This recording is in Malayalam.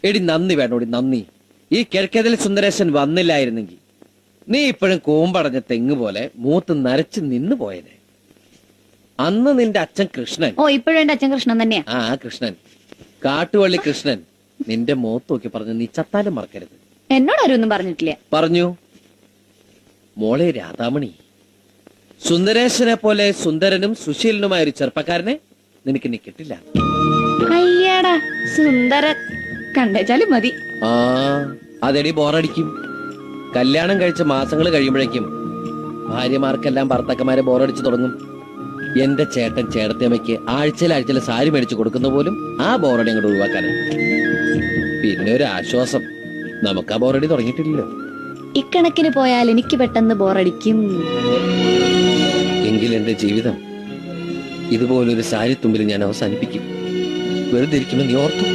എടി നന്ദി വേണോടി നന്ദി. ഈ കിഴക്കേതിൽ സുന്ദരേശൻ വന്നില്ലായിരുന്നെങ്കിൽ നീ ഇപ്പോഴും കൂമ്പടഞ്ഞ തെങ്ങ് പോലെ മൂത്ത് നരച്ച് നിന്ന് പോയനെ. അന്ന് നിന്റെ അച്ഛൻ കൃഷ്ണൻ. ഓ, ഇപ്പോഴും എന്റെ അച്ഛൻ കൃഷ്ണൻ തന്നെയാ. ആ കൃഷ്ണൻ, കാട്ടുവള്ളി കൃഷ്ണൻ നിന്റെ മുഖത്ത് നോക്കി പറഞ്ഞു, നീ ചത്താലും മറക്കരുത്. എന്നോട് ആരും ഒന്നും പറഞ്ഞിട്ടില്ല. പറഞ്ഞു. മോളെ രാധാമണി, സുന്ദരേശനെ പോലെ സുന്ദരനും സുശീലനുമായ ഒരു ചെറുപ്പക്കാരനെ നിനക്ക് നീ കിട്ടില്ല. അയ്യാടാ സുന്ദരൻ കണ്ടേച്ചാലും മതി. ആ അതെടി ബോറടിക്കും. കല്യാണം കഴിച്ച മാസങ്ങൾ കഴിയുമ്പോഴേക്കും ഭാര്യമാർക്കെല്ലാം ഭർത്താക്കന്മാരെ ബോറടിച്ചു തുടങ്ങും. എന്റെ ചേട്ടൻ ചേട്ടത്തിയമ്മയ്ക്ക് ആഴ്ചയിൽ സാരി മേടിച്ചു കൊടുക്കുന്ന പോലും ആ ബോറടി അങ്ങോട്ട് ഒഴിവാക്കാനാണ്. പിന്നെ ഒരു ആശ്വാസം, നമുക്ക് ആ ബോറടി തുടങ്ങിയിട്ടില്ലല്ലോ. ഇക്കണക്കിന് പോയാൽ എനിക്ക് പെട്ടെന്ന് ബോറടിക്കും. എങ്കിൽ എന്റെ ജീവിതം ഇതുപോലൊരു സാരി തുമ്പിൽ ഞാൻ അവസാനിപ്പിക്കും. വെറുതെ ഇരിക്കുമെന്ന് നീ ഓർത്തു.